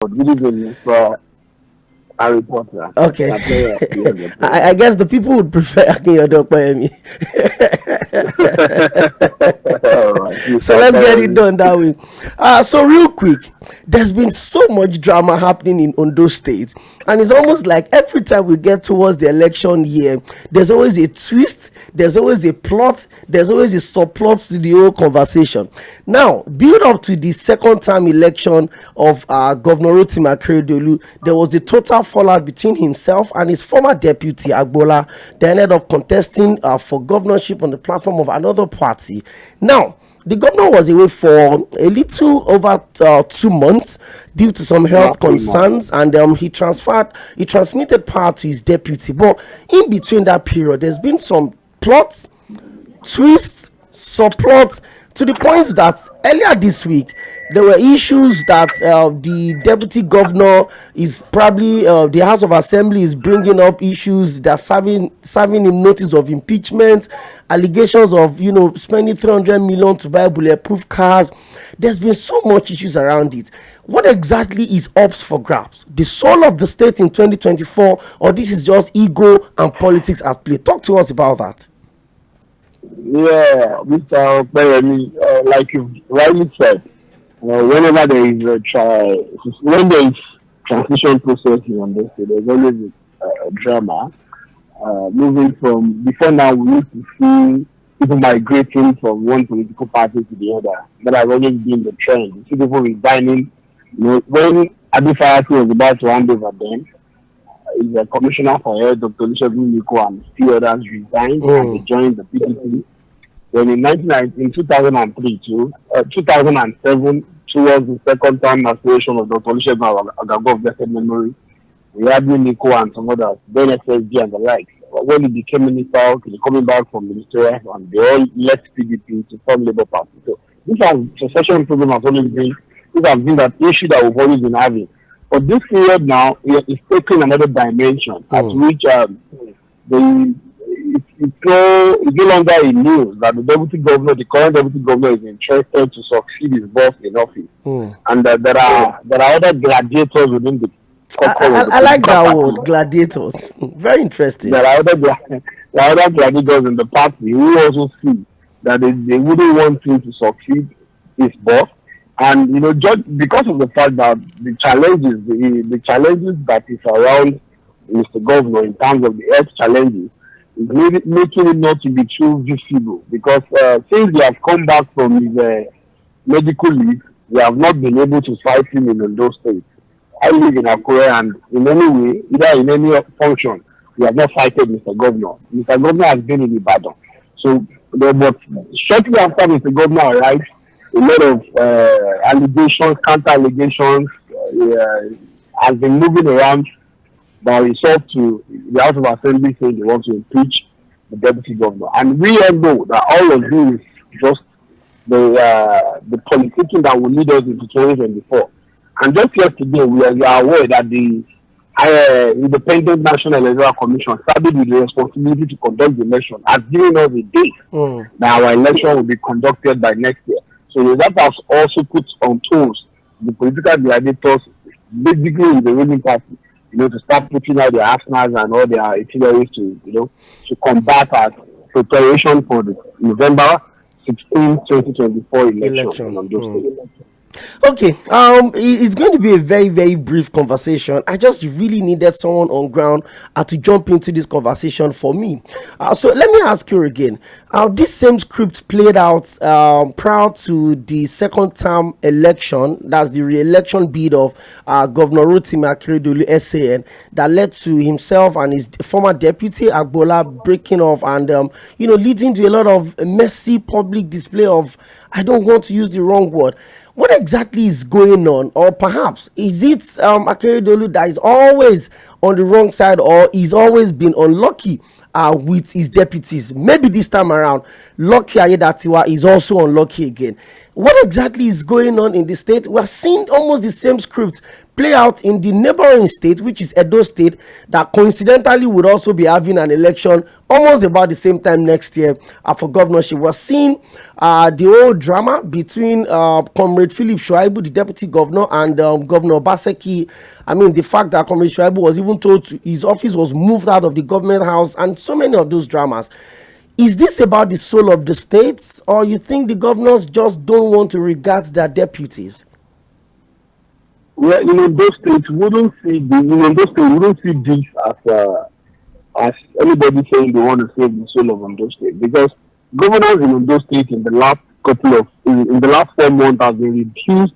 Good evening, Mr. Harry Potter. Okay. I guess the people would prefer 𝗪𝗪𝗶𝗵𝘁. So let's get it done that way. So real quick, there's been so much drama happening in Ondo State, and it's almost like every time we get towards the election year, there's always a twist, there's always a plot, there's always a subplot to the whole conversation. Now, build up to the second term election of Governor 𝗪𝗵𝘁𝗪 𝗪𝗴𝗪, there was a total fallout between himself and his former deputy 𝗪𝗏𝗪. They ended up contesting for governorship on the platform of another party. Now, the governor was away for a little over 2 months due to some health concerns, and he transmitted power to his deputy. But in between that period, there's been some plots, twists, subplots, to the point that earlier this week there were issues that the deputy governor is probably the House of Assembly is bringing up issues that serving him notice of impeachment, allegations of spending 300 million to buy bulletproof cars. There's been so much issues around it. What exactly is up for grabs? The soul of the state in 2024, or this is just ego and politics at play? Talk to us about that. Yeah, Mr. 𝗪𝗪𝗻𝗁, like you rightly said, whenever there is when there is transition process in this, there's always a drama. Moving from before now, we used to see people migrating from one political party to the other. That has always been the trend. You see people resigning. When 𝗪𝗪𝗪𝗪 was about to hand over, then the commissioner for health, Dr. 𝗪𝗪𝗪𝗁, and few others resigned and they joined the PDP. Then in 2003 to 2007, towards the second time aspiration of Dr. 𝗪𝗪𝗪𝗪 of blessed memory, we had 𝗪𝗪𝗪𝗁 and some others, then SSG and the likes. When he became minister, he was coming back from ministerial, and they all left PDP to form Labour Party. So this succession problem has always been, this has been that issue that we've always been having. But this period now is taking another dimension at which it's no longer a news that the current deputy governor is interested to succeed his boss in office. And there are other gladiators within the I like that word, gladiators. Very interesting. There are other gladiators in the party who also see that they wouldn't want him to succeed his boss. And just because of the fact that the challenges that is around Mr. Governor in terms of the health challenges is making it not to be too visible. Because since they have come back from his medical leave, they have not been able to fight him in those states. I live in Akure, and in any way, either in any function, we have not fighted Mr. Governor. Mr. Governor has been in Ibadan. So, but shortly after Mr. Governor arrived, a lot of allegations, counter allegations has been moving around by result to the House of Assembly saying they want to impeach the deputy governor. And we all know that all of this is just the politicking that will lead us into 2024. And just yesterday, we are aware that the Independent National Electoral Commission, started with the responsibility to conduct the election, has given us a date that our election will be conducted by next year. So that has also put on toes the political gladiators, basically in the ruling party, to start putting out their arsenals and all their itineraries to combat our preparation for the November 16, 2024 election. Okay, it's going to be a very, very brief conversation. I just really needed someone on ground to jump into this conversation for me. So let me ask you again. This same script played out prior to the second term election. That's the re-election bid of Governor 𝗪𝗪𝗪𝗪 𝗪𝗪𝗪 that led to himself and his former deputy 𝗪𝗪𝗪𝗪 breaking off and leading to a lot of messy public display of, I don't want to use the wrong word. What exactly is going on? Or perhaps is it 𝗪𝗪𝗪𝗪 that is always on the wrong side, or he's always been unlucky with his deputies? Maybe this time around, 𝗧𝗪 𝗪𝗪𝗪𝗪 is also unlucky again. What exactly is going on in the state? We are seeing almost the same script play out in the neighboring state, which is Edo State, that coincidentally would also be having an election almost about the same time next year for governorship. We're seeing the whole drama between Comrade Philip Shuaibu, the deputy governor, and Governor 𝗪𝗪. I mean, the fact that Comrade Shuaibu was even told his office was moved out of the government house, and so many of those dramas. Is this about the soul of the states, or you think the governors just don't want to regard their deputies? Well, those states wouldn't see this as anybody saying they want to save the soul of Ondo State, because governors in Ondo State in the last 4 months have been reduced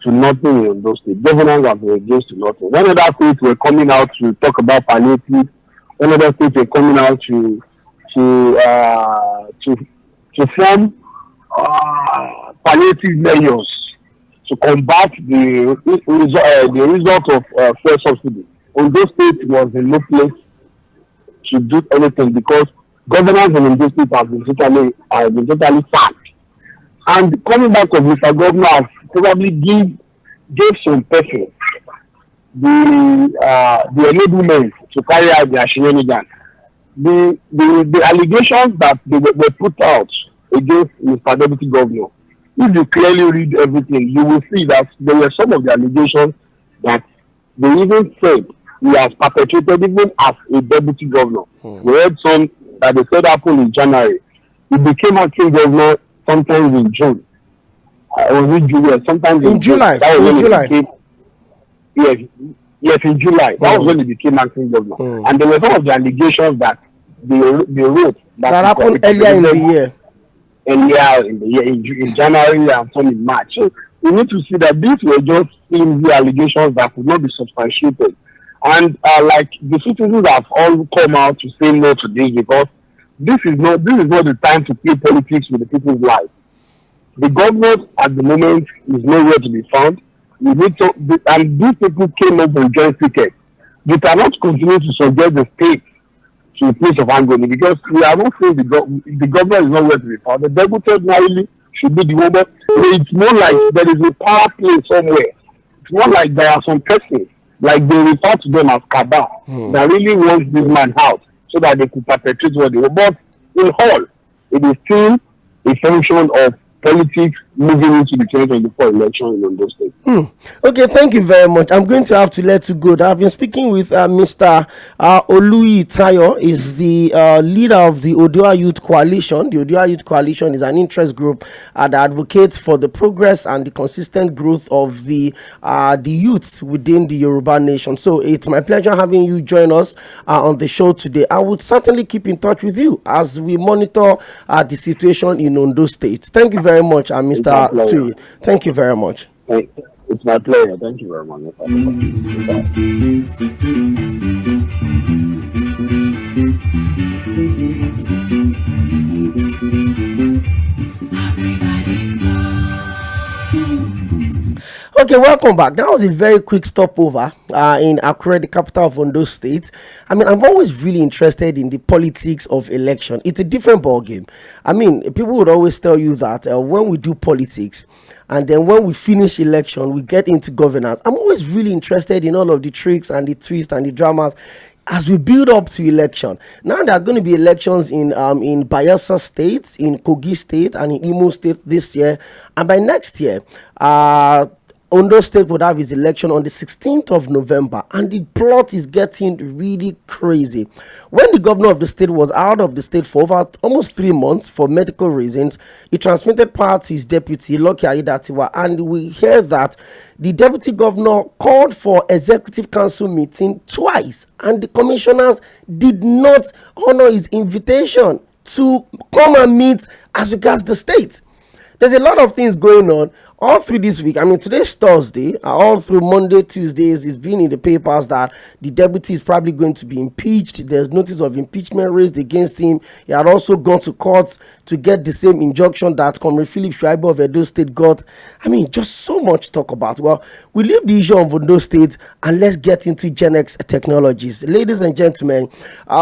to nothing in Ondo State. Governors have been reduced to nothing. When other states were coming out to talk about palliative, when other states were coming out to form palliative measures to combat the result of fuel subsidy, Ondo State was in no place to do anything, because governors in Ondo State have been totally sacked. And coming back of Mr. Governor has probably gave some person the enablement to carry out their shenanigans. The allegations that they were put out against Mr. Deputy Governor, if you clearly read everything, you will see that there were some of the allegations that they even said he has perpetrated even as a deputy governor. We heard some that they said happened in January. He became acting governor sometimes in June. Was it June? Sometimes in July. Yes, in July. That was when he became acting governor. And there were some of the allegations that they wrote that happened earlier in the year. In January and some in March. So we need to see that these were just flimsy allegations that could not be substantiated. And like the citizens have all come out to say no to this, because this is not the time to play politics with the people's lives. The government at the moment is nowhere to be found. We need to, and these people came up with joint tickets. We cannot continue to subject the state to a place of agony, because we are not saying the government is nowhere to be found. The deputy 𝗪𝗪 should be the woman. It's more like there is a power play somewhere. It's more like there are some persons, like they refer to them as cabal, that really wants this man out so that they could perpetrate what they want. But in all, it is still a function of politics moving into the 2024 election in Ondo State. Okay, thank you very much. I'm going to have to let you go. I've been speaking with Mr. Oluyi is the leader of the Oodua Youth Coalition. The Oodua Youth Coalition is an interest group that advocates for the progress and the consistent growth of the youths within the Yoruba nation. So it's my pleasure having you join us on the show today. I would certainly keep in touch with you as we monitor the situation in Ondo State. Thank you very much, Mr. 𝗪𝗪. Thank you very much. It's my pleasure. Thank you very much. Okay, welcome back. That was a very quick stopover in Akure, the capital of Ondo State. I mean, I'm always really interested in the politics of election. It's a different ball game. I mean, people would always tell you that when we do politics and then when we finish election, we get into governance. I'm always really interested in all of the tricks and the twists and the dramas as we build up to election. Now there are going to be elections in Bayelsa State, in Kogi State, and in Imo State this year. And by next year, Ondo State would have its election on the 16th of November, and the plot is getting really crazy. When the governor of the state was out of the state for over almost 3 months for medical reasons, he transmitted power to his deputy, 𝗪𝗪 𝗪𝗪, and we hear that the deputy governor called for executive council meeting twice, and the commissioners did not honor his invitation to come and meet as regards the state. There's a lot of things going on all through this week. I mean, today's Thursday, all through Monday, Tuesdays, it's been in the papers that the deputy is probably going to be impeached. There's notice of impeachment raised against him. He had also gone to courts to get the same injunction that Comrade Philip Shuaibu of Edo State got. I mean, just so much to talk about. Well, we leave the issue of Ondo State and let's get into Gen X technologies. Ladies and gentlemen,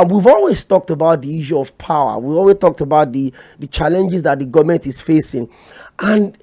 we've always talked about the issue of power. We've always talked about the challenges that the government is facing. And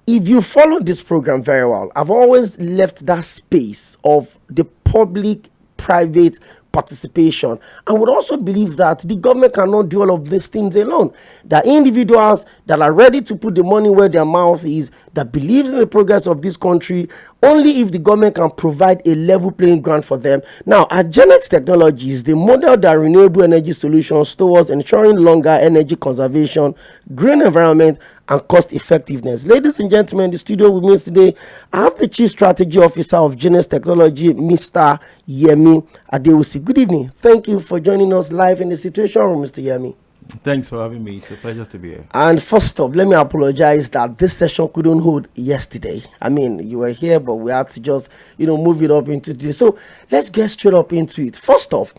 if you follow this program very well, I've always left that space of the public-private participation. I would also believe that the government cannot do all of these things alone. There are individuals that are ready to put the money where their mouth is, that believes in the progress of this country, only if the government can provide a level playing ground for them. Now, at Genex Technologies, they model their renewable energy solutions towards ensuring longer energy conservation, green environment, and cost effectiveness. Ladies and gentlemen, in the studio with me today, I have the Chief Strategy Officer of Genex Technology, Mr. 𝗵𝗵𝘁𝘀𝗪 𝗪𝗴𝘁. Good evening. Thank you for joining us live in the Situation Room, Mr. 𝗵𝗵𝘁𝗀𝗪. Thanks for having me. It's a pleasure to be here. And first off, let me apologize that this session couldn't hold yesterday. I mean, you were here, but we had to just, move it up into this. So let's get straight up into it. First off,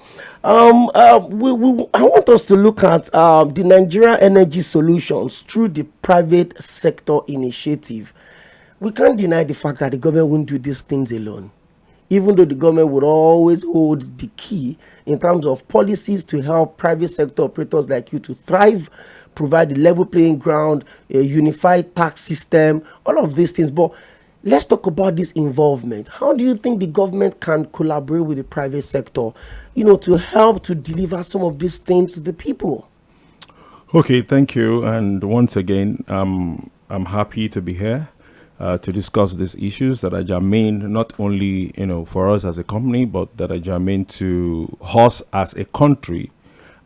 I want us to look at the Nigeria Energy Solutions through the private sector initiative. We can't deny the fact that the government won't do these things alone, even though the government would always hold the key in terms of policies to help private sector operators like you to thrive, provide a level playing ground, a unified tax system, all of these things. But let's talk about this involvement. How do you think the government can collaborate with the private sector, to help to deliver some of these things to the people? Okay, thank you. And once again, I'm happy to be here. To discuss these issues that are germane not only for us as a company, but that are germane to us as a country,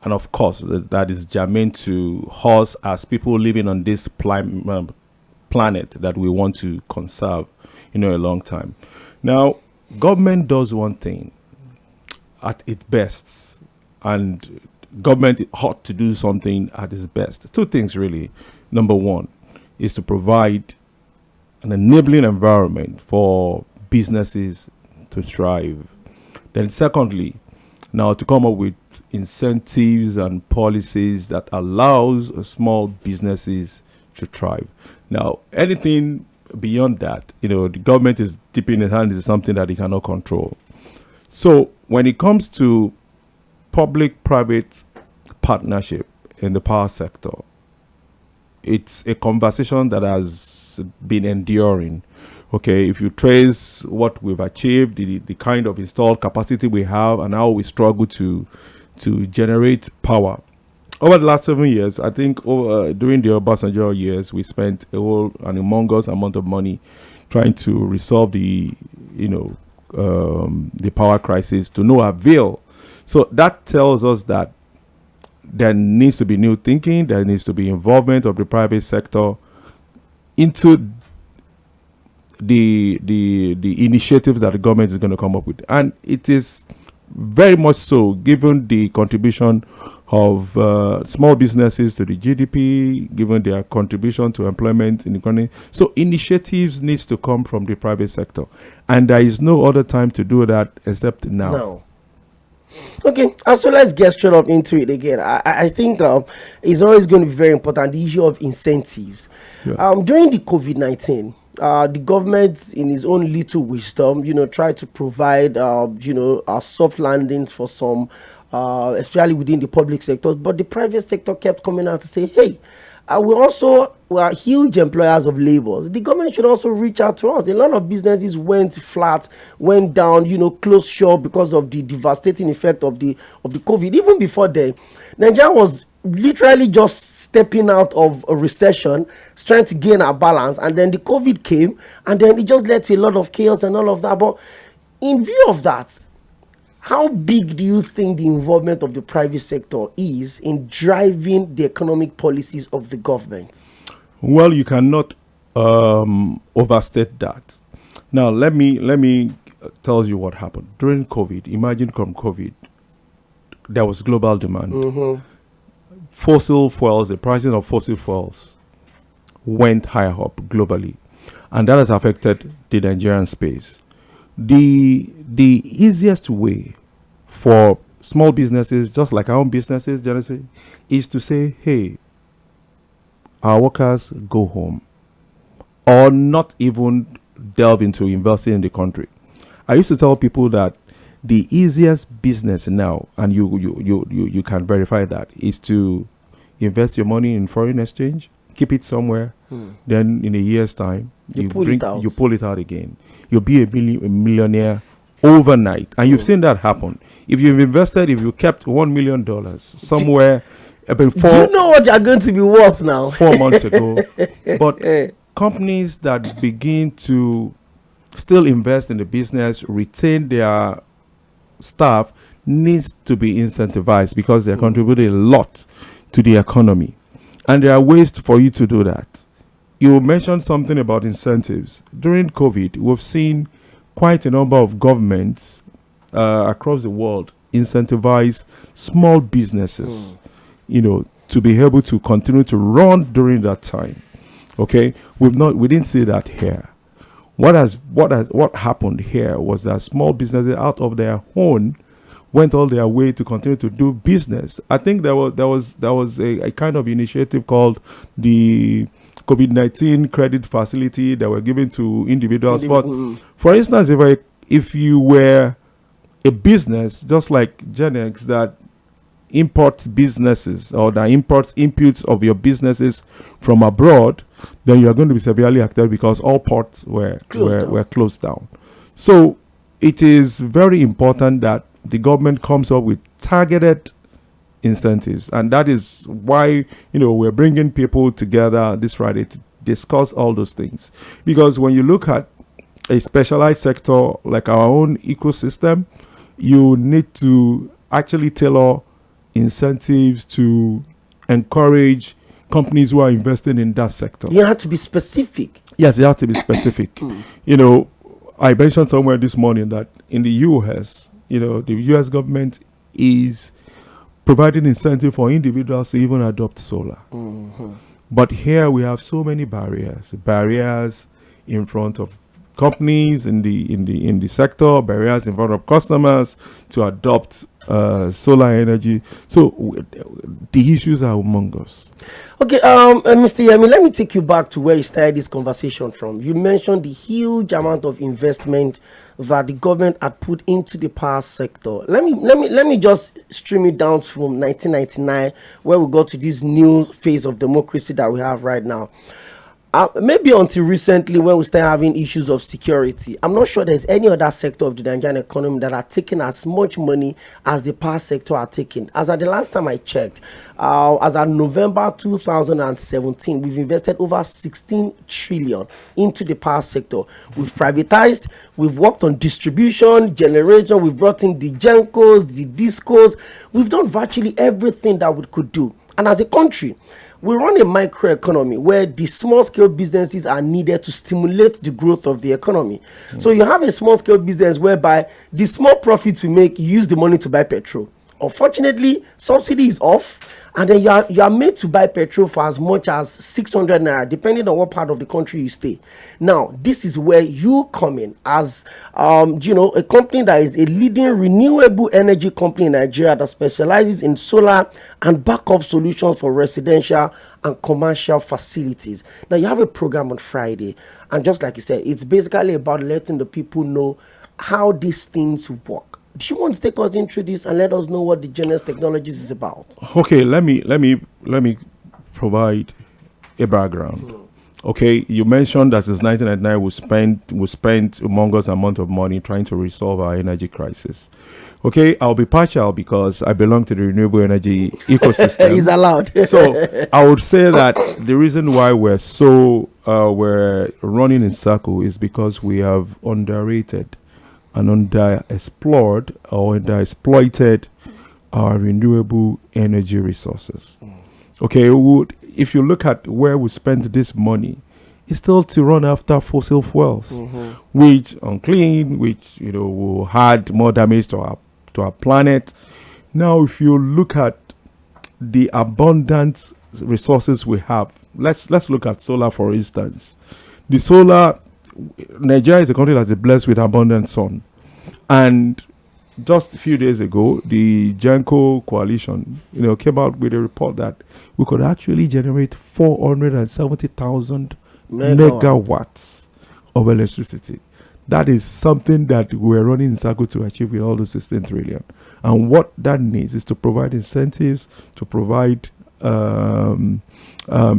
and of course that is germane to us as people living on this planet that we want to conserve a long time. Now, government does one thing at its best, and government ought to do something at its best. Two things really. Number one is to provide an enabling environment for businesses to thrive. Then secondly, now to come up with incentives and policies that allows small businesses to thrive. Now, anything beyond that, the government is dipping its hand into something that it cannot control. So when it comes to public-private partnership in the power sector, it's a conversation that has been enduring. Okay, if you trace what we've achieved, the kind of installed capacity we have, and how we struggle to generate power over the last 7 years, I think during the Obasanjo years, we spent an humongous amount of money trying to resolve the power crisis to no avail. So that tells us that there needs to be new thinking, there needs to be involvement of the private sector into the initiatives that the government is going to come up with. And it is very much so, given the contribution of small businesses to the GDP, given their contribution to employment in the economy. So initiatives needs to come from the private sector. And there is no other time to do that except now. No. Okay, so let's get straight up into it again. I think it's always going to be very important, the issue of incentives. Yeah. During the COVID-19, the government, in its own little wisdom, tried to provide, soft landings for some, especially within the public sectors. But the private sector kept coming out to say, hey, we are huge employers of labor. The government should also reach out to us. A lot of businesses went flat, went down, closed shop because of the devastating effect of the COVID. Even before then, Nigeria was literally just stepping out of a recession, trying to gain our balance, and then the COVID came, and then it just led to a lot of chaos and all of that. But in view of that, how big do you think the involvement of the private sector is in driving the economic policies of the government? Well, you cannot overstate that. Now, let me tell you what happened during COVID. Imagine from COVID, there was global demand. Mm-hmm. Fossil fuels, the pricing of fossil fuels went higher up globally, and that has affected the Nigerian space. The easiest way for small businesses, just like our own businesses, generally, is to say, hey, our workers go home, or not even delve into investing in the country. I used to tell people that the easiest business now, and you can verify that, is to invest your money in foreign exchange, keep it somewhere. Then in a year's time, you pull it out again. You'll be a millionaire overnight. And you've seen that happen. If you've invested, if you kept $1 million somewhere, do you know what you're going to be worth now? 4 months ago. But companies that begin to still invest in the business, retain their staff, needs to be incentivized because they're contributing a lot to the economy. And there are ways for you to do that. You mentioned something about incentives. During COVID, we've seen quite a number of governments across the world incentivize small businesses, to be able to continue to run during that time. Okay, we didn't see that here. What happened here was that small businesses out of their own went all their way to continue to do business. I think there was a kind of initiative called the COVID-19 credit facility that were given to individuals. But for instance, if you were a business just like Genex that imports businesses or that imports inputs of your businesses from abroad, then you are going to be severely affected because all ports were closed down. So it is very important that the government comes up with targeted incentives, and that is why we're bringing people together this Friday to discuss all those things. Because when you look at a specialized sector like our own ecosystem, you need to actually tailor incentives to encourage companies who are investing in that sector. You have to be specific. Yes, you have to be specific. I mentioned somewhere this morning that in the US, the US government is providing incentive for individuals to even adopt solar. But here we have so many barriers in front of companies in the sector, barriers in front of customers to adopt solar energy. So the issues are among us. Okay, Mr. Yemi, let me take you back to where you started this conversation from. You mentioned the huge amount of investment that the government had put into the power sector. Let me just stream it down from 1999, where we got to this new phase of democracy that we have right now. Maybe until recently, when we started having issues of security, I'm not sure there's any other sector of the Nigerian economy that are taking as much money as the power sector are taking. As at the last time I checked, as at November 2017, we've invested over 16 trillion into the power sector. We've privatized, we've worked on distribution, generation, we've brought in the GENCOs, the DISCOs. We've done virtually everything that we could do. And as a country, we run a microeconomy where the small-scale businesses are needed to stimulate the growth of the economy. So you have a small-scale business whereby the small profits we make, you use the money to buy petrol. Unfortunately, subsidy is off, and then you are made to buy petrol for as much as 600 naira, depending on what part of the country you stay. Now, this is where you come in as, a company that is a leading renewable energy company in Nigeria that specializes in solar and backup solutions for residential and commercial facilities. Now, you have a program on Friday, and just like you said, it's basically about letting the people know how these things work. Do you want to take us into this and let us know what the Genex Technologies is about? Okay, let me provide a background. Okay, you mentioned that since 1999 we spent a humongous amount of money trying to resolve our energy crisis. Okay, I'll be partial because I belong to the renewable energy ecosystem. He's allowed. So I would say that the reason why we're running in circle is because we have underrated and underexplored or underexploited our renewable energy resources. Okay, if you look at where we spend this money, it's still to run after fossil fuels, which unclean, which will add more damage to our planet. Now, if you look at the abundant resources we have, let's look at solar, for instance. The solar, Nigeria is a country that is blessed with abundant sun, and just a few days ago, the GENCO coalition, came out with a report that we could actually generate 470,000 megawatts of electricity. That is something that we're running in circle to achieve with all those 16 trillion. And what that needs is to provide incentives, to provide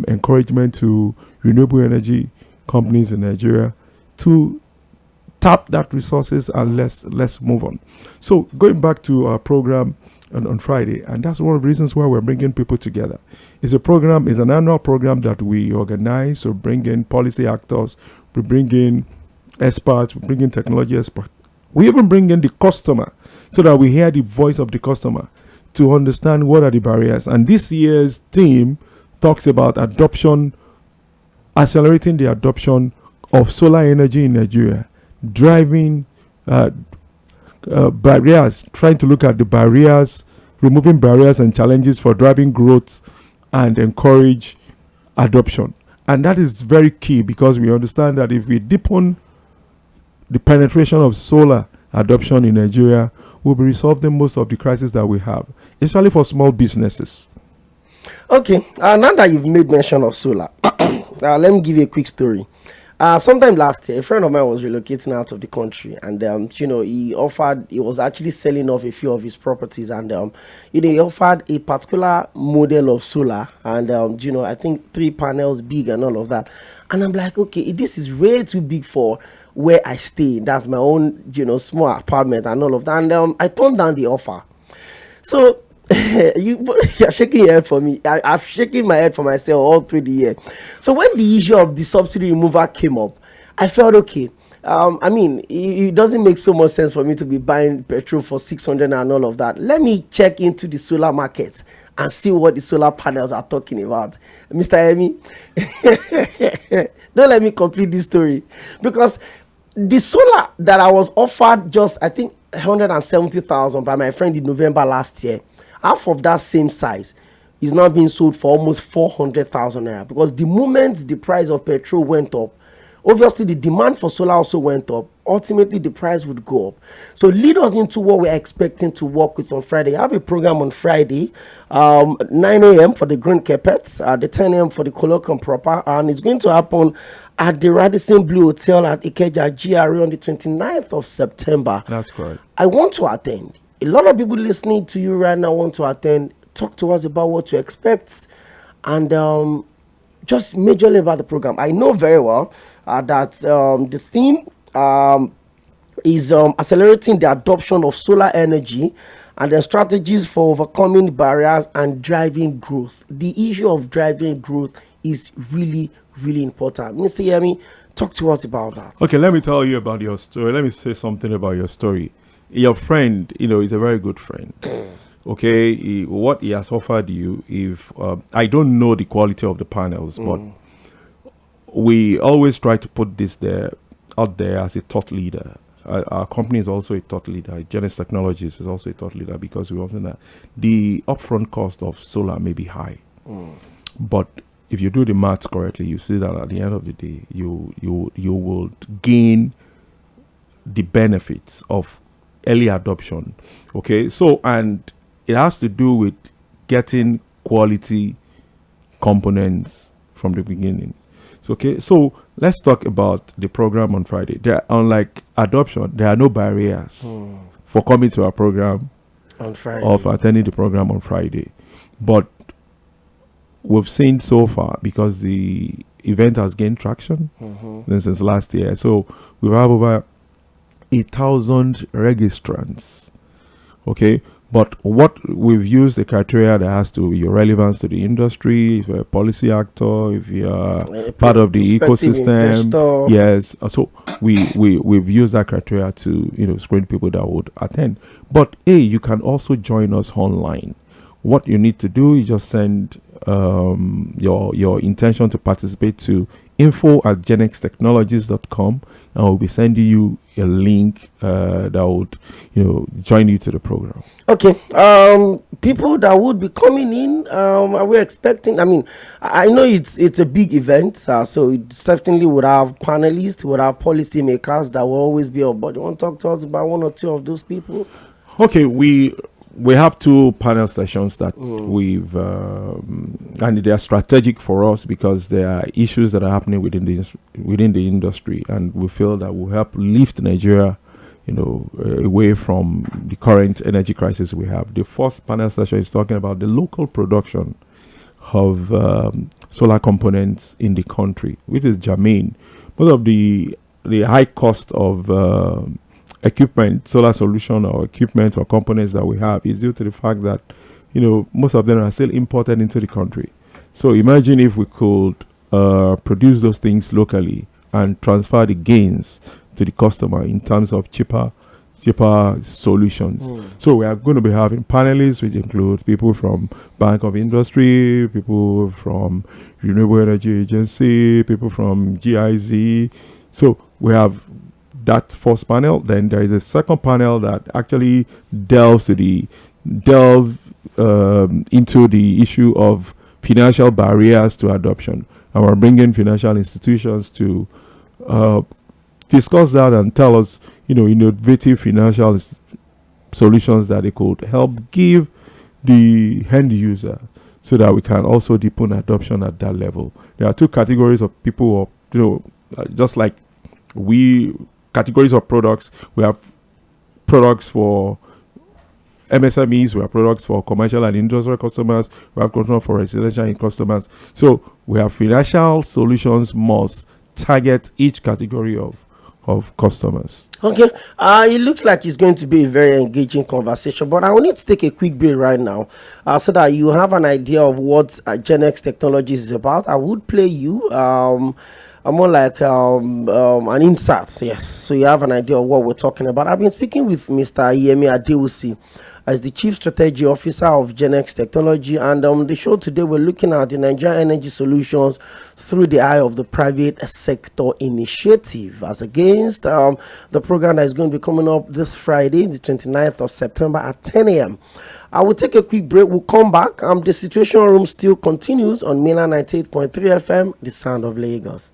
encouragement to renewable energy companies in Nigeria to tap that resources, and let's move on. So going back to our program on Friday, and that's one of the reasons why we're bringing people together. It's an annual program that we organize, so bring in policy actors, we bring in experts, we bring in technology experts. We even bring in the customer so that we hear the voice of the customer to understand what are the barriers. And this year's theme talks about accelerating the adoption of solar energy in Nigeria, driving barriers, trying to look at the barriers, removing barriers and challenges for driving growth and encourage adoption. And that is very key, because we understand that if we deepen the penetration of solar adoption in Nigeria, we'll be resolving most of the crises that we have, especially for small businesses. Okay, now that you've made mention of solar, let me give you a quick story. Sometime last year, a friend of mine was relocating out of the country, and he was actually selling off a few of his properties, and he offered a particular model of solar, and I think 3 panels big and all of that. And I'm like, okay, this is way too big for where I stay. That's my own small apartment and all of that. And I turned down the offer. So you're shaking your head for me. I'm shaking my head for myself all through the year. So when the issue of the subsidy removal came up, I felt okay. It doesn't make so much sense for me to be buying petrol for 600 and all of that. Let me check into the solar market and see what the solar panels are talking about. Mr. Emi, don't let me complete this story, because the solar that I was offered just, I think, 170,000 by my friend in November last year, half of that same size is now being sold for almost 400,000 naira, because the moment the price of petrol went up, obviously the demand for solar also went up. Ultimately, the price would go up. So lead us into what we're expecting to work with on Friday. I have a program on Friday, 9 a.m. for the Green Carpets, the 10 a.m. for the colloquium proper, and it's going to happen at the Radisson Blue Hotel at Ikeja GRA on the 29th of September. That's correct. I want to attend. A lot of people listening to you right now want to attend. Talk to us about what to expect, and just majorly about the program. I know very well that the theme is accelerating the adoption of solar energy and the strategies for overcoming barriers and driving growth. The issue of driving growth is really, really important. Mr. Yemi, talk to us about that. Okay, let me tell you about your story. Let me say something about your story. Your friend, is a very good friend. Okay, what he has offered you, if I don't know the quality of the panels, but we always try to put this out there as a thought leader. Our company is also a thought leader. Genesis Technologies is also a thought leader, because we also know the upfront cost of solar may be high, but if you do the maths correctly, you see that at the end of the day, you will gain the benefits of early adoption. Okay, so, and it has to do with getting quality components from the beginning. Okay, so let's talk about the program on Friday. Unlike adoption, there are no barriers for coming to our program on Friday, or for attending the program on Friday. But we've seen so far, because the event has gained traction since last year. So we have over 1,000 registrants. Okay, but what we've used the criteria that has to your relevance to the industry, if you're a policy actor, if you're part of the ecosystem. Investor. Yes, so we've used that criteria to screen people that would attend. But you can also join us online. What you need to do is just send your intention to participate to info@genextechnologies.com, and we'll be sending you a link that would join you to the program. Okay, people that would be coming in, are we expecting? I know it's a big event, so it certainly would have panelists, would have policy makers that will always be on board. You want to talk to us about one or two of those people? Okay, we have 2 panel sessions that we've and they are strategic for us, because there are issues that are happening within the industry, and we feel that will help lift Nigeria away from the current energy crisis we have. The first panel session is talking about the local production of solar components in the country, which is germane. Most of the high cost of equipment, solar solution or equipment or components that we have is due to the fact that, most of them are still imported into the country. So imagine if we could produce those things locally and transfer the gains to the customer in terms of cheaper solutions. So we are going to be having panelists, which includes people from Bank of Industry, people from Renewable Energy Agency, people from GIZ. So we have that first panel. Then there is a second panel that actually delves into the issue of financial barriers to adoption. And we're bringing financial institutions to discuss that and tell us, innovative financial solutions that they could help give the end user, so that we can also deepen adoption at that level. There are two categories of people, just like categories of products. We have products for MSMEs, we have products for commercial and industrial customers, we have products for residential customers. So we have financial solutions must target each category of customers. Okay, it looks like it's going to be a very engaging conversation, but I will need to take a quick break right now so that you have an idea of what GenX Technologies is about. I would play you more like an insert, yes, so you have an idea of what we're talking about. I've been speaking with Mr. 𝗵𝗵𝘁𝗪 𝗪𝗴 as the Chief Strategy Officer of GenX Technology, and the show today we're looking at the Nigerian energy solutions through the eye of the private sector initiative, as against the program that is going to be coming up this Friday, the 29th of September at 10 a.m. I will take a quick break. We'll come back. The Situation Room still continues on Mainland 98.3 FM, the sound of Lagos.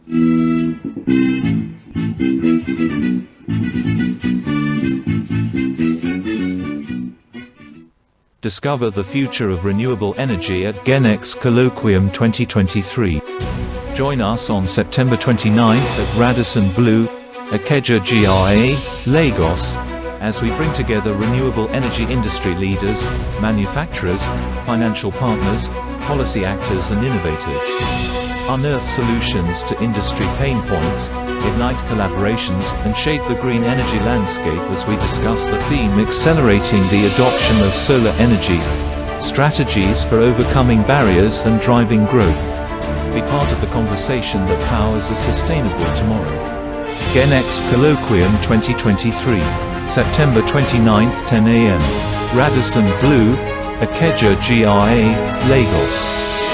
Discover the future of renewable energy at GenX Colloquium 2023. Join us on September 29th at Radisson Blu, 𝗪𝗪𝗁 GRA, Lagos, as we bring together renewable energy industry leaders, manufacturers, financial partners, policy actors and innovators. Unearth solutions to industry pain points, ignite collaborations, and shape the green energy landscape as we discuss the theme accelerating the adoption of solar energy, strategies for overcoming barriers and driving growth. Be part of the conversation that powers a sustainable tomorrow. GenX Colloquium 2023, September 29th, 10 a.m. Radisson Blu, 𝗪𝗪𝗁 GRA, Lagos.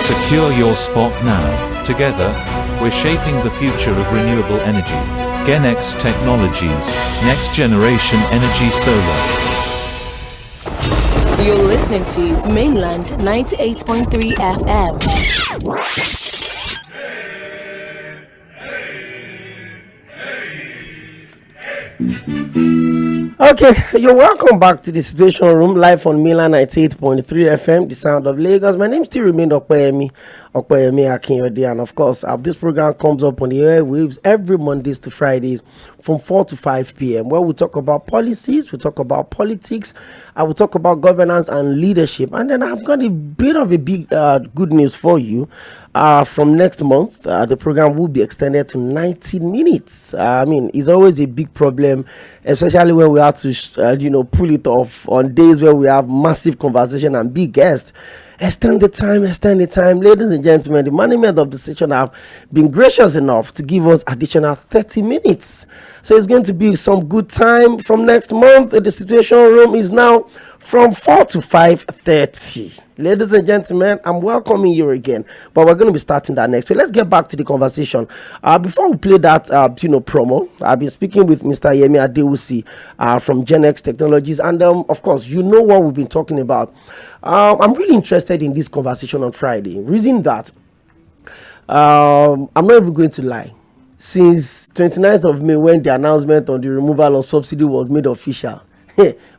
Secure your spot now. Together, we're shaping the future of renewable energy. GenX Technologies, next generation energy solar. You're listening to Mainland 98.3 FM. Okay, you're welcome back to the Situation Room, live on Mainland 98.3 FM, the sound of Lagos. My name still remains 𝗪𝗪𝗁 𝗪𝗪𝗁, and of course, this program comes up on the airwaves every Mondays to Fridays from 4 to 5 p.m. where we talk about policies, we talk about politics, I will talk about governance and leadership. And then I've got a bit of a big good news for you. From next month, the program will be extended to 90 minutes. It's always a big problem, especially when we have to, pull it off on days where we have massive conversation and big guests. Extend the time. Ladies and gentlemen, the management of the station have been gracious enough to give us additional 30 minutes. So it's going to be some good time from next month. The Situation Room is now from 4 to 5:30. Ladies and gentlemen, I'm welcoming you again, but we're going to be starting that next week. Let's get back to the conversation. Before we play that, promo, I've been speaking with Mr. 𝗵𝗪𝗁𝗪 𝗪𝗧 from GenX Technologies, and of course, you know what we've been talking about. I'm really interested in this conversation on Friday. Reason that I'm not even going to lie. Since 29th of May, when the announcement on the removal of subsidy was made official,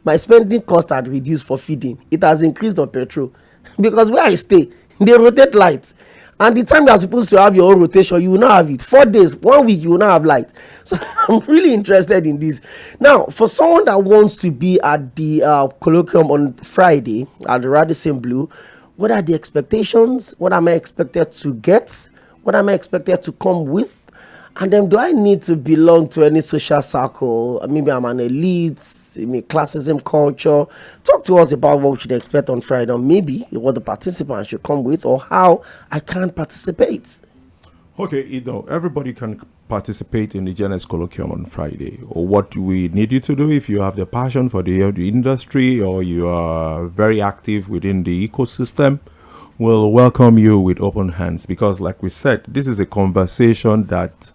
my spending cost had reduced for feeding. It has increased on petrol because where I stay, they rotate lights, and the time you are supposed to have your own rotation, you will not have it. 4 days, 1 week, you will not have light. So I'm really interested in this. Now, for someone that wants to be at the colloquium on Friday at the Radisson Blu, What are the expectations? What am I expected to get? What am I expected to come with? And then do I need to belong to any social circle? Maybe I'm an elite, classism culture. Talk to us about what we should expect on Friday, or maybe what the participants should come with, or how I can participate. Okay, everybody can participate in the Genex Colloquium on Friday. Or what we need you to do, if you have the passion for the industry, or you are very active within the ecosystem, we'll welcome you with open hands. Because like we said, this is a conversation that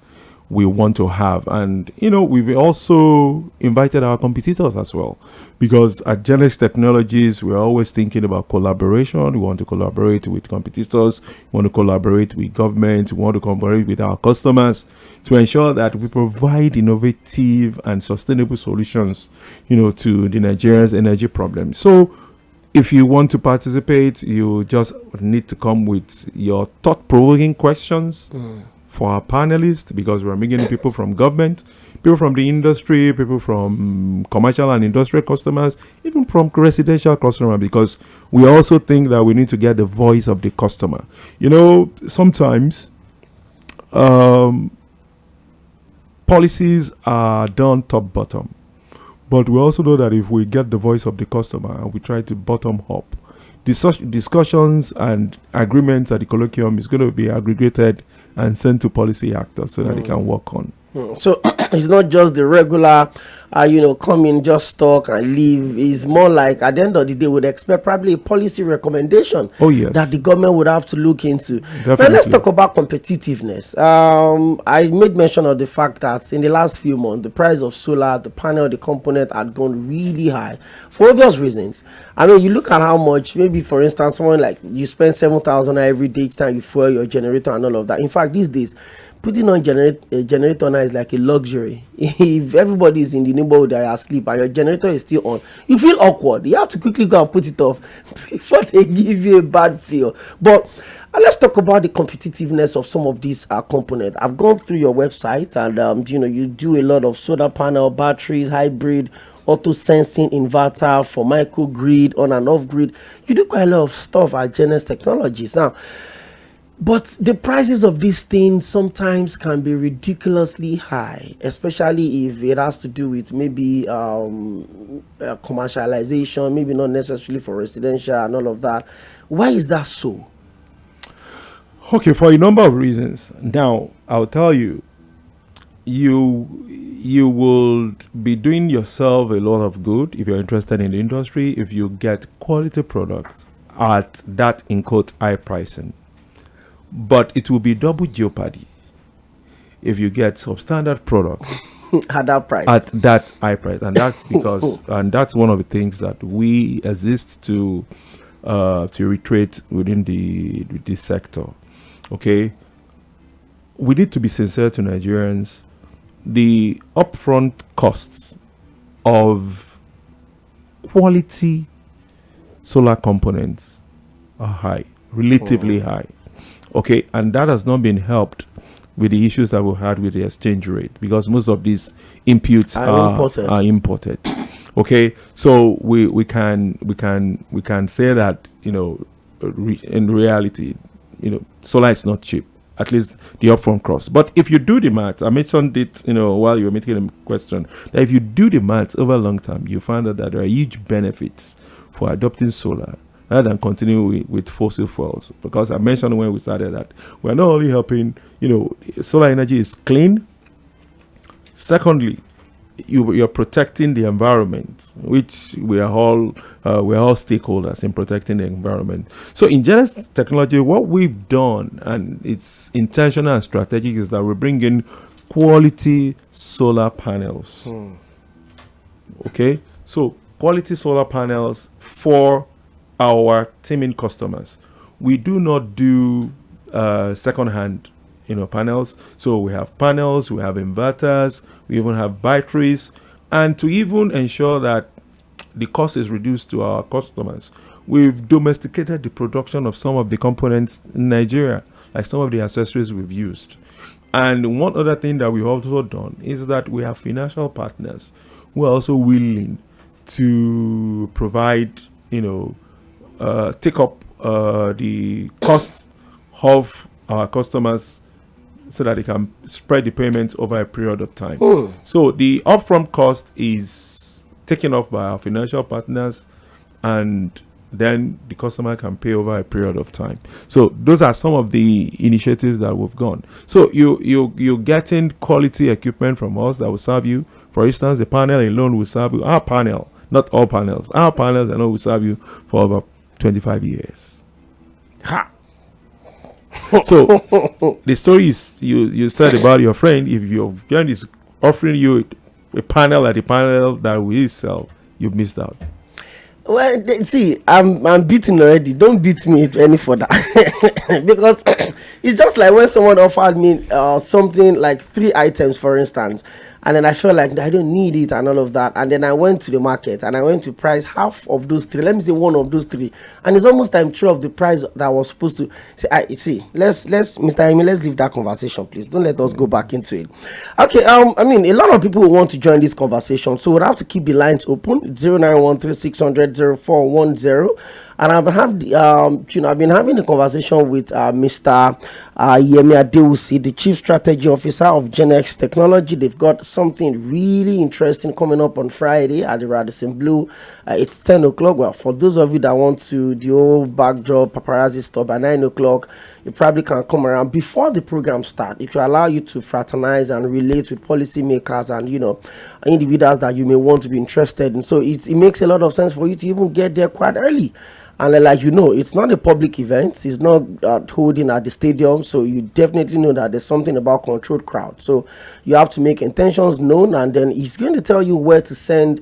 we want to have. And, we've also invited our competitors as well. Because at Genex Technologies, we're always thinking about collaboration. We want to collaborate with competitors. We want to collaborate with government. We want to collaborate with our customers to ensure that we provide innovative and sustainable solutions, to the Nigerians' energy problem. So if you want to participate, you just need to come with your thought-provoking questions for our panelists, because we're bringing people from government, people from the industry, people from commercial and industrial customers, even from residential customers, because we also think that we need to get the voice of the customer. Sometimes policies are done top-bottom, but we also know that if we get the voice of the customer and we try to bottom up, discussions and agreements at the colloquium is going to be aggregated and sent to policy actors so that they can work on. So it's not just the regular, come in, just talk and leave. It's more like at the end of the day, we'd expect probably a policy recommendation that the government would have to look into. Now let's talk about competitiveness. I made mention of the fact that in the last few months, the price of solar, the panel, the component had gone really high for obvious reasons. You look at how much, maybe for instance, someone like you spend 7,000 every day each time you fuel your generator and all of that. In fact, these days, putting on a generator now is like a luxury. If everybody is in the neighborhood, they are asleep, and your generator is still on, you feel awkward. You have to quickly go and put it off before they give you a bad feel. But let's talk about the competitiveness of some of these components. I've gone through your website, and you do a lot of solar panel, batteries, hybrid, auto sensing, inverter for microgrid, on and off grid. You do quite a lot of stuff at Genex Technologies now. But the prices of these things sometimes can be ridiculously high, especially if it has to do with maybe commercialization, maybe not necessarily for residential and all of that. Why is that so? Okay, for a number of reasons. Now, I'll tell you, you will be doing yourself a lot of good if you're interested in the industry if you get quality products at that, in quote, high pricing. But it will be double jeopardy if you get substandard products at that price, at that high price. And that's because and that's one of the things that we exist to reiterate within the sector. Okay, we need to be sincere to Nigerians. The upfront costs of quality solar components are high, relatively high. Okay, and that has not been helped with the issues that we had with the exchange rate, because most of these inputs are imported. Okay, so we can say that in reality, solar is not cheap, at least the upfront cost. But if you do the math, I mentioned it while you were making a question, that if you do the math over a long time, you find that there are huge benefits for adopting solar rather than continue with fossil fuels. Because I mentioned when we started that we're not only helping, solar energy is clean. Secondly, you're protecting the environment, which we're all stakeholders in protecting the environment. So in Genex Technology, what we've done, and it's intentional and strategic, is that we bring in quality solar panels. Okay, so quality solar panels for our teaming customers. We do not do second-hand panels. So we have panels, we have inverters, we even have batteries, and to even ensure that the cost is reduced to our customers, we've domesticated the production of some of the components in Nigeria, like some of the accessories we've used. And one other thing that we've also done is that we have financial partners who are also willing to provide take up the cost of our customers so that they can spread the payments over a period of time. So the upfront cost is taken off by our financial partners, and then the customer can pay over a period of time. So those are some of the initiatives that we've gone. So you're getting quality equipment from us that will serve you. For instance, the panel alone will serve you. Our panel, not all panels. Our panels alone will serve you for over 25 years. Ha! So the story is you said about your friend. If your friend is offering you a panel at the panel that we sell, you've missed out. Well, see, I'm beaten already. Don't beat me any further. Because it's just like when someone offered me something like 3 items, for instance, and then I felt like I don't need it and all of that, and then I went to the market and I went to price half of those 3. Let me say one of those 3, and it's almost time 2 of the price that I was supposed to say. Let's Mr. Amy, let's leave that conversation, please. Don't let us go back into it. Okay. I mean, a lot of people want to join this conversation, so we'll have to keep the lines open. 0913-600-0410. And I've been having a conversation with Mr. 𝗪𝗵𝗂, the Chief Strategy Officer of GenX Technology. They've got something really interesting coming up on Friday at the Radisson Blu. It's 10 o'clock. Well, for those of you that want to the old backdrop paparazzi stuff by 9 o'clock, you probably can come around before the program starts. It will allow you to fraternize and relate with policymakers and individuals that you may want to be interested in. So it makes a lot of sense for you to even get there quite early. And it's not a public event. It's not holding at the stadium. So you definitely know that there's something about controlled crowd. So you have to make intentions known. And then he's going to tell you where to send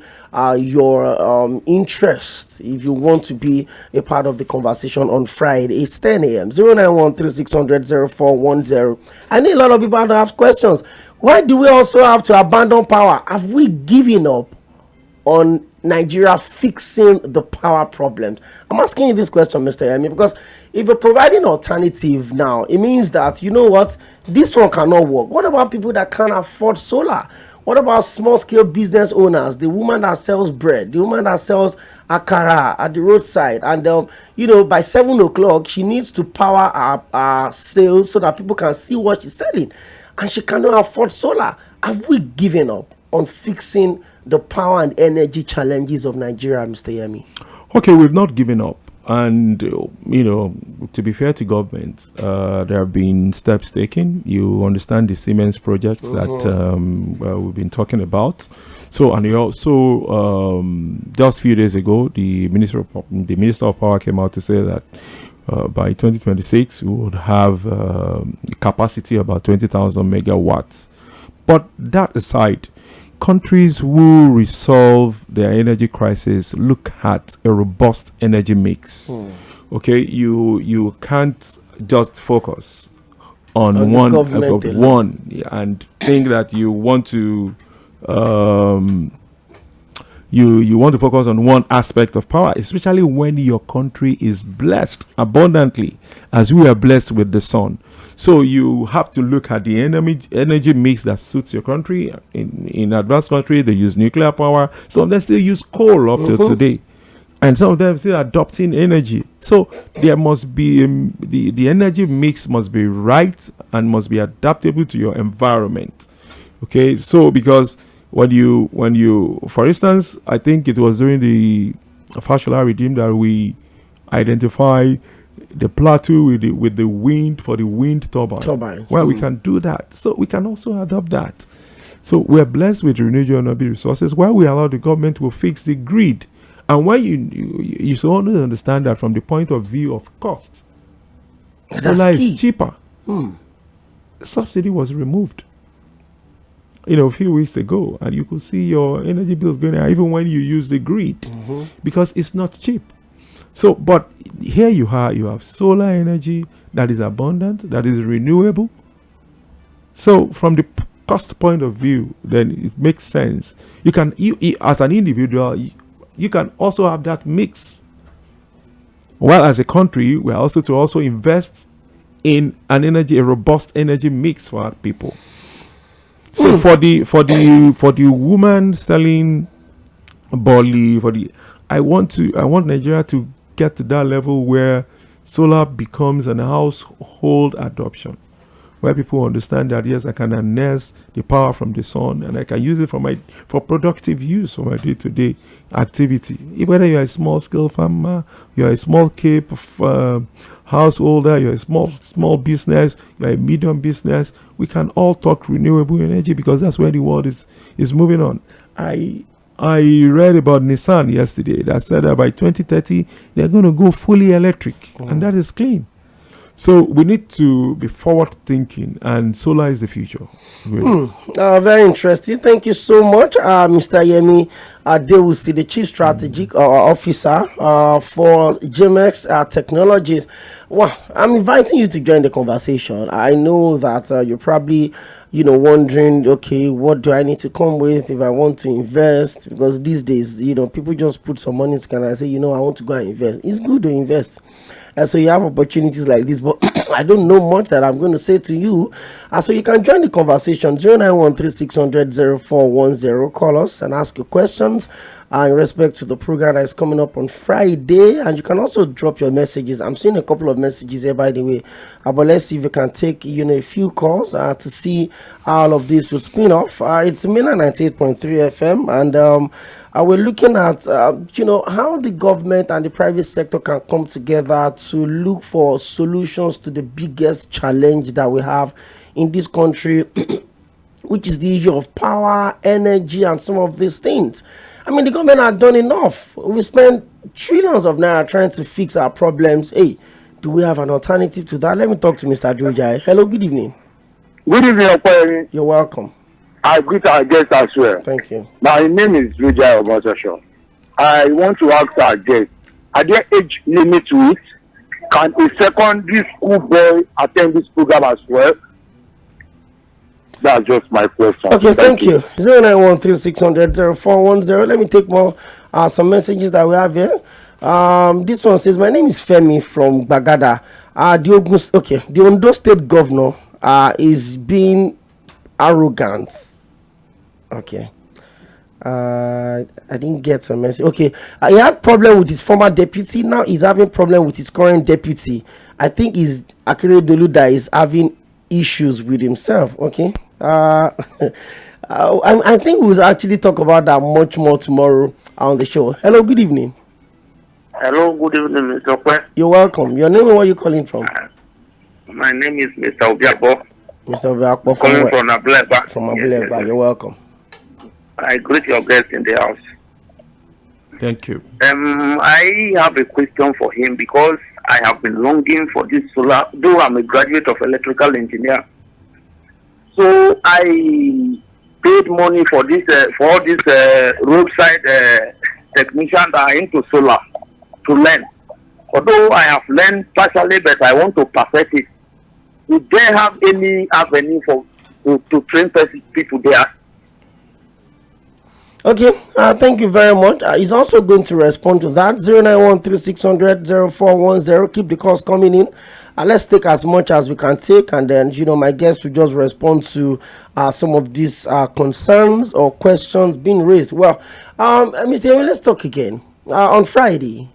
your interest if you want to be a part of the conversation on Friday. It's 10 a.m. 0913-600-0410. I know a lot of people have questions. Why do we also have to abandon power? Have we given up on Nigeria fixing the power problems? I'm asking you this question, Mr. Emi, because if you're providing alternative now, it means that, you know what, this one cannot work. What about people that can't afford solar? What about small-scale business owners, the woman that sells bread, the woman that sells akara at the roadside, and by 7 o'clock, she needs to power our sales so that people can see what she's selling, and she cannot afford solar? Have we given up on fixing the power and energy challenges of Nigeria, Mr. Emi? Okay, we've not given up. And, to be fair to government, there have been steps taken. You understand the Siemens project that we've been talking about. So, and also, just a few days ago, the Minister of Power came out to say that by 2026, we would have capacity about 20,000 megawatts. But that aside, countries who resolve their energy crisis look at a robust energy mix. Okay, you can't just focus on one and think that you want to you want to focus on one aspect of power, especially when your country is blessed abundantly, as we are blessed with the sun. So you have to look at the energy mix that suits your country. In advanced countries, they use nuclear power. Some of them still use coal up to today. And some of them still adopting energy. So there must be, the energy mix must be right and must be adaptable to your environment. Okay, so because when you, for instance, I think it was during the Fashola regime that we identify the plateau with the wind for the wind turbine. Well, we can do that. So we can also adopt that. So we are blessed with renewable energy resources. While we allow the government to fix the grid, and when you should only understand that from the point of view of cost, solar is cheaper. Subsidy was removed, a few weeks ago, and you could see your energy bills going out even when you use the grid because it's not cheap. So, but here you have solar energy that is abundant, that is renewable. So, from the cost point of view, then it makes sense. You can, as an individual, you can also have that mix. While as a country, we are also to invest in a robust energy mix for our people. So, for the woman selling barley, I want Nigeria to get to that level where solar becomes an household adoption, where people understand that yes, I can harness the power from the sun and I can use it for productive use for my day-to-day activity. Whether you're a small-scale farmer, you're a small cape householder, you're a small business, you're a medium business, we can all talk renewable energy because that's where the world is moving on. I read about Nissan yesterday that said that by 2030 they're going to go fully electric, and that is clean. So we need to be forward thinking, and solar is the future. Really. Very interesting. Thank you so much, Mr. 𝗵𝗵𝘁𝗀𝗽, the Chief Strategic Officer for GenX Technologies. Well, I'm inviting you to join the conversation. I know that you're probably wondering, okay, what do I need to come with if I want to invest? Because these days, people just put some money together and say, I want to go and invest. It's good to invest. And so you have opportunities like this, but I don't know much that I'm going to say to you. So you can join the conversation, 0913-600-0410. Call us and ask your questions in respect to the program that is coming up on Friday. And you can also drop your messages. I'm seeing a couple of messages here, by the way. But let's see if we can take, a few calls to see how all of this will spin off. It's mainland 98.3 FM. And we're looking at, how the government and the private sector can come together to look for solutions to the biggest challenge that we have in this country, which is the issue of power, energy, and some of these things. I mean, the government has done enough. We spend trillions of naira trying to fix our problems. Hey, do we have an alternative to that? Let me talk to Mr. 𝗪𝗪𝗁. Hello, good evening. Good evening, 𝗪𝗪𝗁. You're welcome. I greet our guest as well. Thank you. My name is 𝗪𝗪𝗁𝗪. I want to ask our guest, are there age limit to it? Can a secondary school boy attend this program as well? That's just my question. Okay, thank you. 0913-600-0410. Let me take more some messages that we have here. This one says, my name is Femi from Bagada. The Ondo State governor is being arrogant. Okay. I didn't get a message. Okay. He had problem with his former deputy. Now he's having problem with his current deputy. I think it's 𝗪𝗪𝗁𝗪 that is having issues with himself. Okay. I think we'll actually talk about that much more tomorrow on the show. Hello, good evening. Hello, good evening, Mr. Kwe. You're welcome. Your name and where you calling from? My name is Mr. 𝗪𝗪𝗁𝗪. Mr. 𝗪𝗪𝗁𝗪 Calling from 𝗪𝗪𝗁𝗪. From 𝗪𝗪𝗁𝗪. You're welcome. I greet your guest in the house. Thank you. I have a question for him because I have been longing for this solar, though I'm a graduate of electrical engineer. So I paid money for this for all these roadside technicians that are into solar to learn. Although I have learned partially, but I want to perfect it. Would they have any avenue to train people there? Okay, thank you very much. He's also going to respond to that. 0913-600-0410. Keep the calls coming in. Let's take as much as we can take, and then my guest will just respond to some of these concerns or questions being raised. Well, Mr. 𝗪𝗪𝗁𝗪, let's talk again on Friday.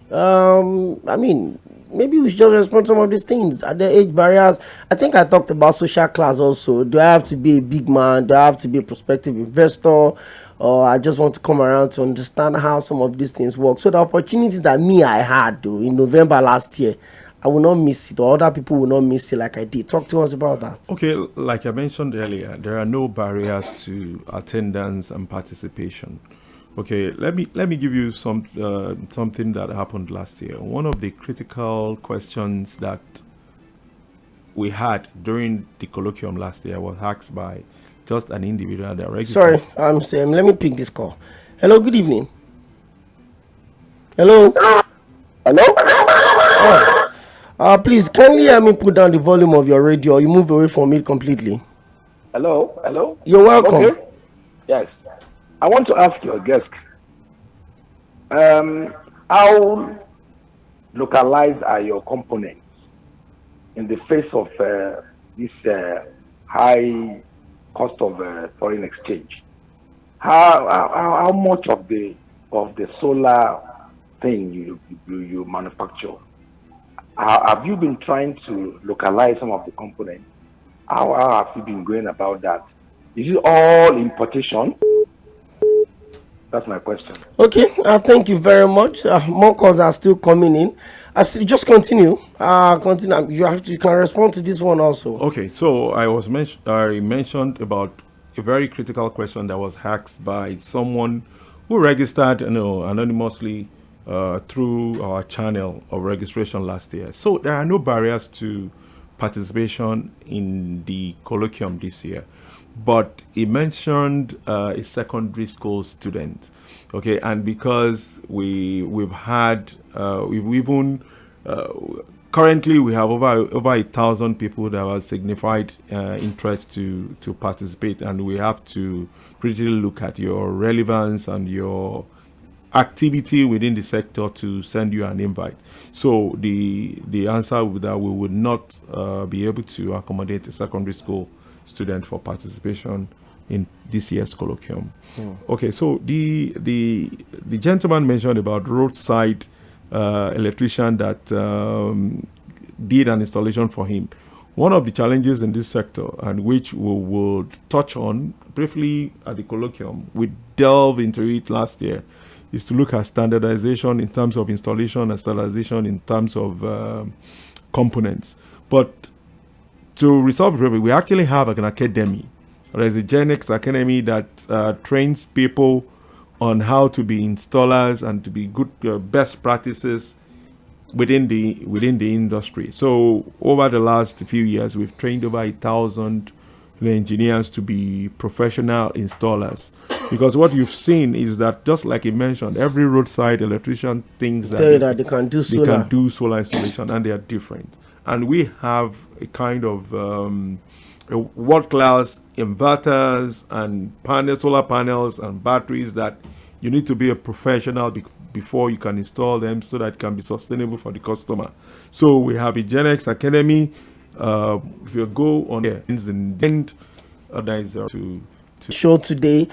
Maybe we should just respond to some of these things. Are there age barriers? I think I talked about social class also. Do I have to be a big man? Do I have to be a prospective investor? Or I just want to come around to understand how some of these things work. So the opportunities that I had though in November last year, I will not miss it, or other people will not miss it like I did. Talk to us about that. Okay, like I mentioned earlier, there are no barriers to attendance and participation. Okay, let me give you something that happened last year. One of the critical questions that we had during the colloquium last year was asked by just an individual that registered. Sorry, Sam. Let me pick this call. Hello, good evening. Hello. Hello? Please, kindly help me put down the volume of your radio, or you move away from it completely. Hello? Hello? You're welcome. Okay. Yes. I want to ask your guest, how localized are your components in the face of this high cost of foreign exchange? How much of the solar thing you manufacture Have you been trying to localize some of the components? How have you been going about that? Is it all importation? That's my question. Okay, thank you very much. More calls are still coming in. Just continue. Continue. You can respond to this one also. Okay, so I mentioned about a very critical question that was asked by someone who registered, anonymously through our channel of registration last year. So there are no barriers to participation in the colloquium this year, but he mentioned a secondary school student. Okay, and because we've even currently we have over 1,000 people that have signified interest to participate, and we have to critically look at your relevance and your activity within the sector to send you an invite. So the answer would that we would not be able to accommodate a secondary school student for participation in this year's colloquium. Okay, so the gentleman mentioned about roadside electrician that did an installation for him. One of the challenges in this sector, and which we will touch on briefly at the colloquium, we delved into it last year, is to look at standardization in terms of installation and standardization in terms of components. But to resolve the problem, we actually have an academy. There's a 𝗪𝗪𝗃 academy that trains people on how to be installers and to be good best practices within the industry. So over the last few years, we've trained over 1,000 engineers to be professional installers. Because what you've seen is that, just like you mentioned, every roadside electrician thinks that they can do solar. They can do solar installation, and they are different. And we have a kind of world-class inverters and solar panels and batteries that you need to be a professional before you can install them, so that it can be sustainable for the customer. So we have a 𝗪𝗪𝗃 academy. If you go on there, it's the end to show today.